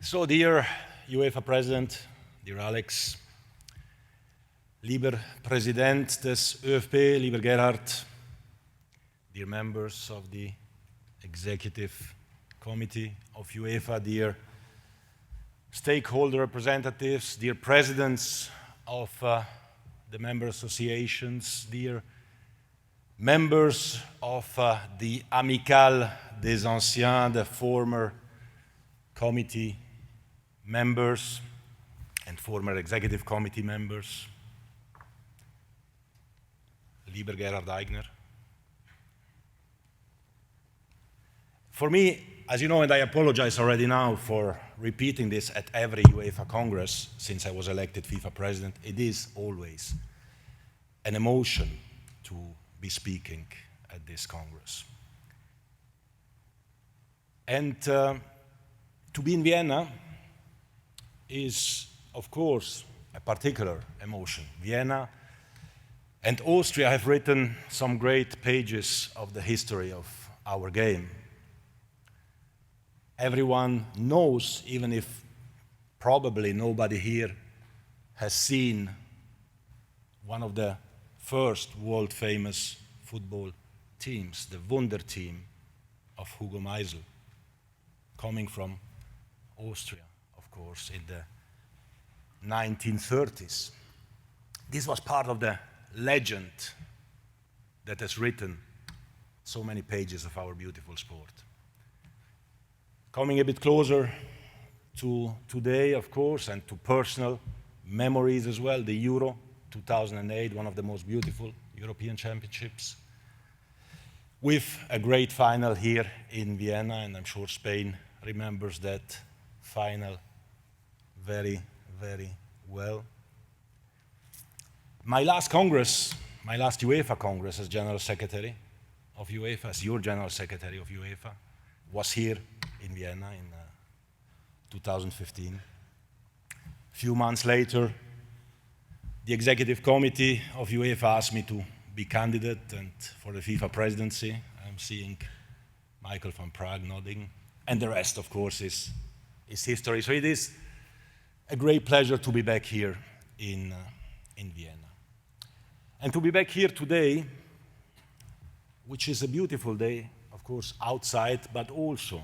So, dear UEFA President, dear Alex, lieber Präsident des ÖFB, lieber Gerhard, dear members of the Executive Committee of UEFA, dear stakeholder representatives, dear presidents of the member associations, dear members of the Amicale des Anciens, the former committee members and former executive committee members, lieber Gerhard Aigner. For me, as you know, and I apologize already now for repeating this at every UEFA Congress since I was elected FIFA President, it is always an emotion to be speaking at this Congress. And to be in Vienna is, of course, a particular emotion. Vienna and Austria have written some great pages of the history of our game. Everyone knows, even if probably nobody here has seen one of the first world-famous football teams, the Wunder team of Hugo Meisel, coming from Austria, of course, in the 1930s. This was part of the legend that has written so many pages of our beautiful sport. Coming a bit closer to today, of course, and to personal memories as well, the Euro 2008, one of the most beautiful European championships, with a great final here in Vienna, and I'm sure Spain remembers that final very, very well. My last Congress, my last UEFA Congress as General Secretary of UEFA, as your General Secretary of UEFA, was here in Vienna in 2015. A few months later, the Executive Committee of UEFA asked me to be candidate and for the FIFA presidency. I'm seeing Michael van Praag nodding, and the rest, of course, is history. So it is a great pleasure to be back here in Vienna. And to be back here today, which is a beautiful day, of course, outside, but also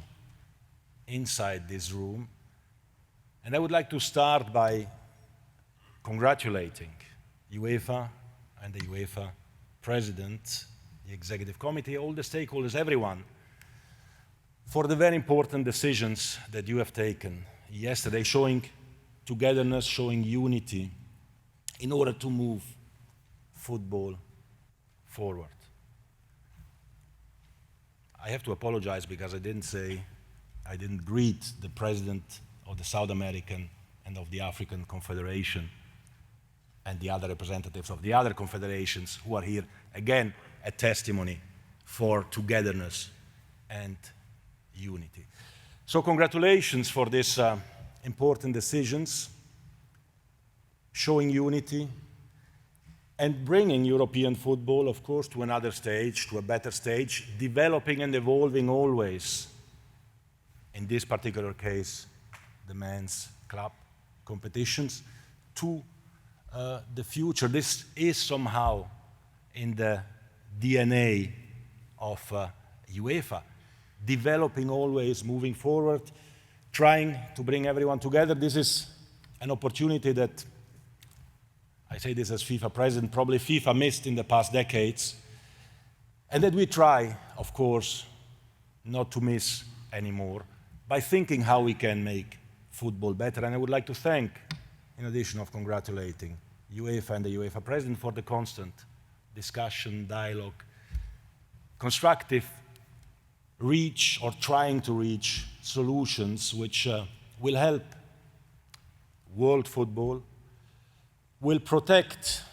inside this room. And I would like to start by congratulating UEFA and the UEFA President, the Executive Committee, all the stakeholders, everyone, for the very important decisions that you have taken yesterday, showing togetherness, showing unity in order to move football forward. I have to apologize because I didn't greet the President of the South American and of the African Confederation and the other representatives of the other confederations who are here. Again, a testimony for togetherness and unity. So congratulations for these important decisions, showing unity and bringing European football, of course, to another stage, to a better stage, developing and evolving always. In this particular case, the men's club competitions, to the future. This is somehow in the DNA of UEFA, developing always, moving forward, trying to bring everyone together. This is an opportunity that, I say this as FIFA president, probably FIFA missed in the past decades, and that we try, of course, not to miss anymore by thinking how we can make football better. And I would like to thank, in addition of congratulating UEFA and the UEFA president, for the constant discussion, dialogue, constructive reach or trying to reach solutions which will help world football, will protect,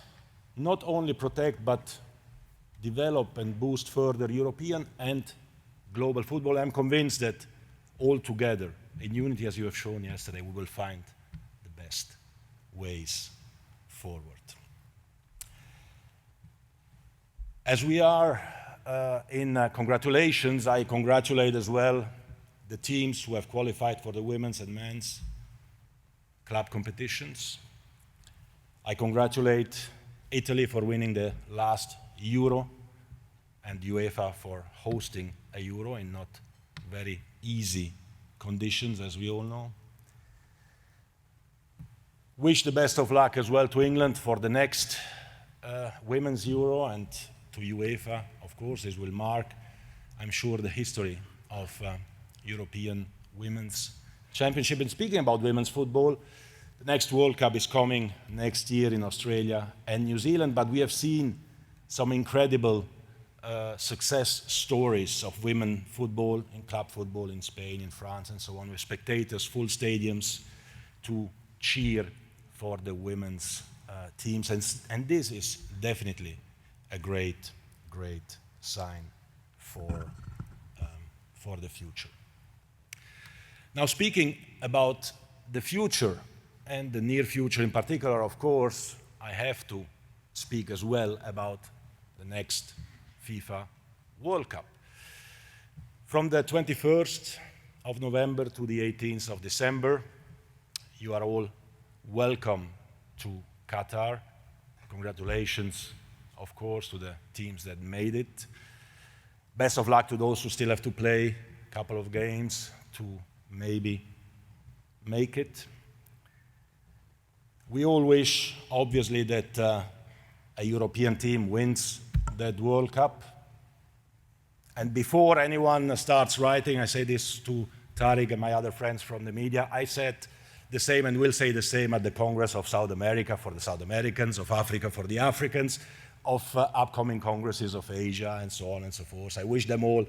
not only protect, but develop and boost further European and global football. I'm convinced that all together, in unity, as you have shown yesterday, we will find the best ways forward. As we are in congratulations, I congratulate as well the teams who have qualified for the women's and men's club competitions. I congratulate Italy for winning the last Euro and UEFA for hosting a Euro in not very easy conditions, as we all know. Wish the best of luck as well to England for the next Women's Euro, and to UEFA, of course. This will mark, I'm sure, the history of European Women's Championship. And speaking about women's football, the next World Cup is coming next year in Australia and New Zealand, but we have seen some incredible success stories of women football, in club football in Spain, in France, and so on, with spectators, full stadiums to cheer for the women's teams. And this is definitely a great, great sign for the future. Now, speaking about the future, and the near future in particular, of course, I have to speak as well about the next FIFA World Cup. From the 21st of November to the 18th of December, you are all welcome to Qatar. Congratulations, of course, to the teams that made it. Best of luck to those who still have to play a couple of games to maybe make it. We all wish, obviously, that a European team wins that World Cup. And before anyone starts writing, I say this to Tariq and my other friends from the media, I said the same and will say the same at the Congress of South America for the South Americans, of Africa for the Africans, of upcoming congresses of Asia, and so on and so forth. I wish them all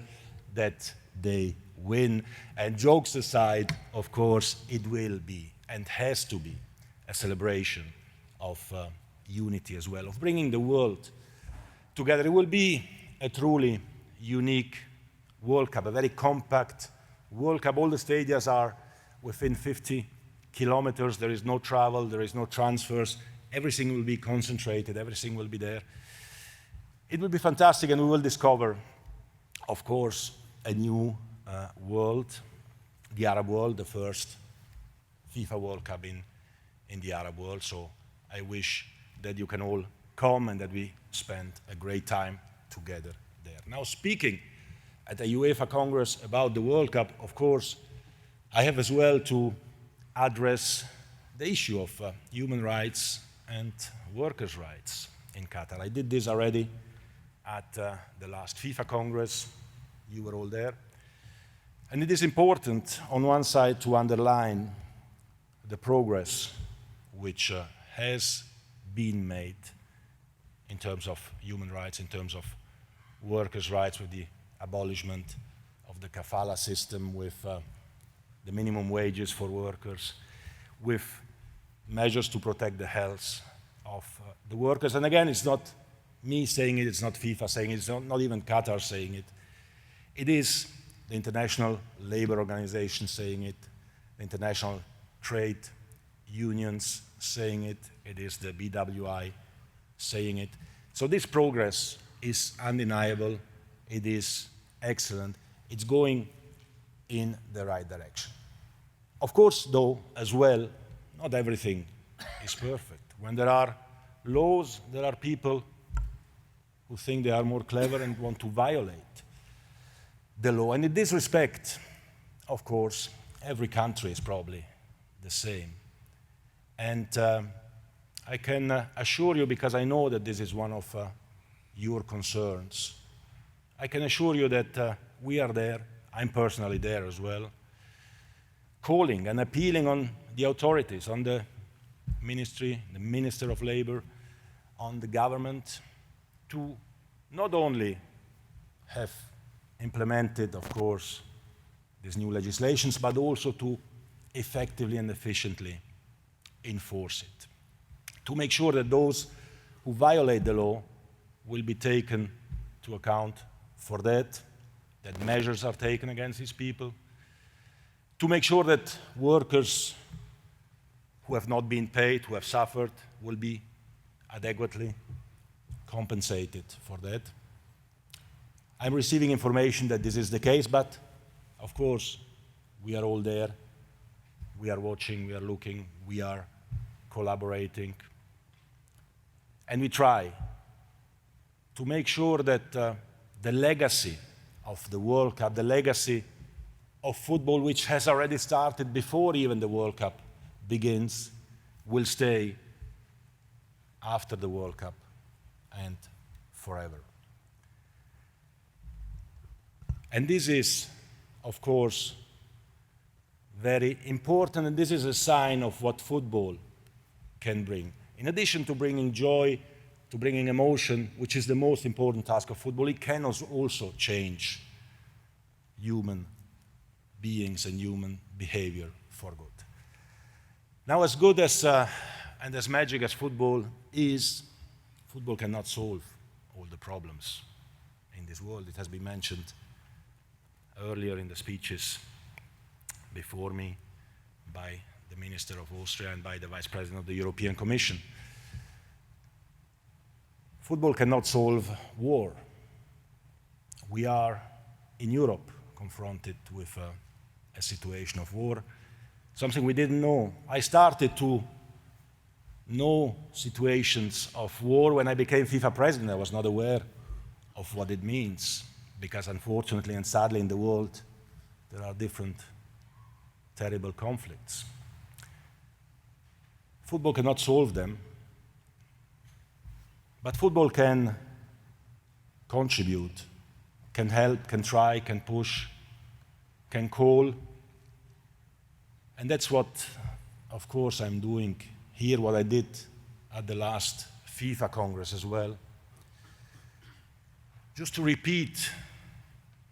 that they win. And jokes aside, of course, it will be and has to be a celebration of unity as well, of bringing the world together. It will be a truly unique World Cup, a very compact World Cup. All the stadiums are within 50 kilometers. There is no travel, there is no transfers. Everything will be concentrated, everything will be there. It will be fantastic, and we will discover, of course, a new world, the Arab world, the first FIFA World Cup in the Arab world. So I wish that you can all come and that we spend a great time together there. Now, speaking at the UEFA Congress about the World Cup, of course, I have as well to address the issue of human rights and workers' rights in Qatar. I did this already at the last FIFA Congress. You were all there. And it is important, on one side, to underline the progress which has been made in terms of human rights, in terms of workers' rights, with the abolishment of the kafala system, with the minimum wages for workers, with measures to protect the health of the workers. And again, it's not me saying it, it's not FIFA saying it, it's not even Qatar saying it. It is the International Labour Organization saying it, the International Trade Unions saying it, it is the BWI saying it. So this progress is undeniable, it is excellent, it's going in the right direction. Of course, though, as well, not everything is perfect. When there are laws, there are people who think they are more clever and want to violate the law. And in this respect, of course, every country is probably the same. And I can assure you, because I know that this is one of your concerns, I can assure you that we are there, I'm personally there as well, calling and appealing on the authorities, on the ministry, the Minister of Labour, on the government, to not only have implemented, of course, these new legislations, but also to effectively and efficiently enforce it. To make sure that those who violate the law will be taken to account for that measures are taken against these people. To make sure that workers who have not been paid, who have suffered, will be adequately compensated for that. I'm receiving information that this is the case, but of course, We are all there. We are watching, we are looking, we are collaborating. And we try to make sure that the legacy of the World Cup, the legacy of football, which has already started before even the World Cup begins, will stay after the World Cup and forever. And this is, of course, very important, and this is a sign of what football can bring. In addition to bringing joy, to bringing emotion, which is the most important task of football, it can also change human beings and human behavior for good. Now, as good as and as magic as football is, football cannot solve all the problems in this world. It has been mentioned earlier in the speeches before me by the Minister of Austria and by the Vice President of the European Commission. Football cannot solve war. We are in Europe confronted with a situation of war, something we didn't know. I started to know situations of war when I became FIFA president. I was not aware of what it means, because unfortunately and sadly in the world there are different terrible conflicts. Football cannot solve them, but football can contribute, can help, can try, can push, can call. And that's what, of course, I'm doing here, what I did at the last FIFA Congress as well. Just to repeat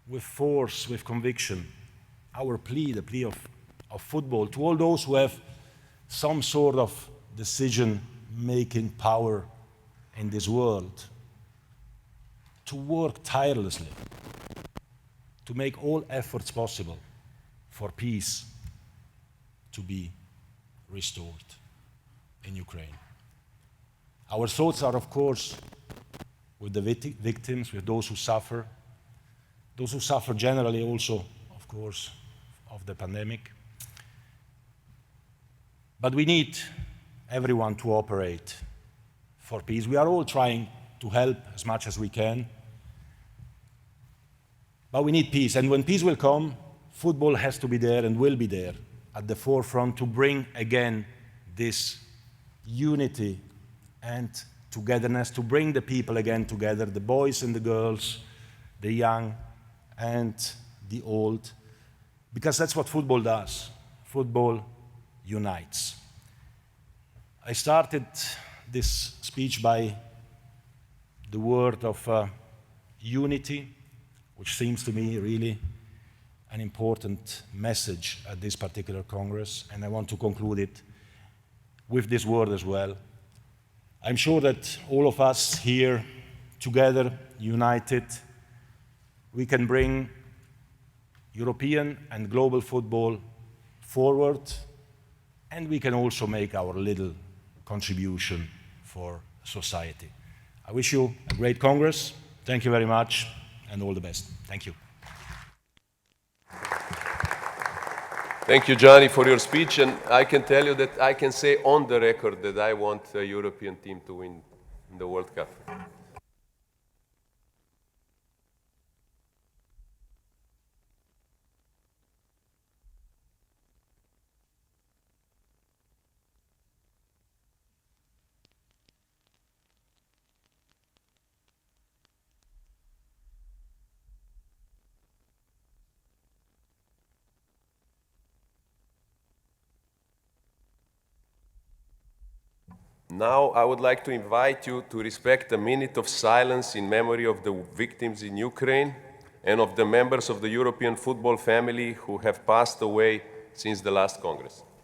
with force, with conviction, our plea, the plea of football, to all those who have some sort of decision-making power in this world, to work tirelessly, to make all efforts possible for peace to be restored in Ukraine. Our thoughts are, of course, with the victims, with those who suffer generally also, of course, of the pandemic. But we need everyone to operate for peace. We are all trying to help as much as we can. But we need peace. And when peace will come, football has to be there and will be there at the forefront to bring again this unity and togetherness, to bring the people again together, the boys and the girls, the young and the old, because that's what football does. Football unites. I started this speech by the word of unity, which seems to me really an important message at this particular Congress, and I want to conclude it with this word as well. I'm sure that all of us here, together, united, we can bring European and global football forward, and we can also make our little contribution for society. I wish you a great Congress. Thank you very much, and all the best. Thank you. Thank you, Gianni, for your speech, and I can tell you that I can say on the record that I want a European team to win the World Cup. Now, I would like to invite you to respect a minute of silence in memory of the victims in Ukraine and of the members of the European football family who have passed away since the last Congress.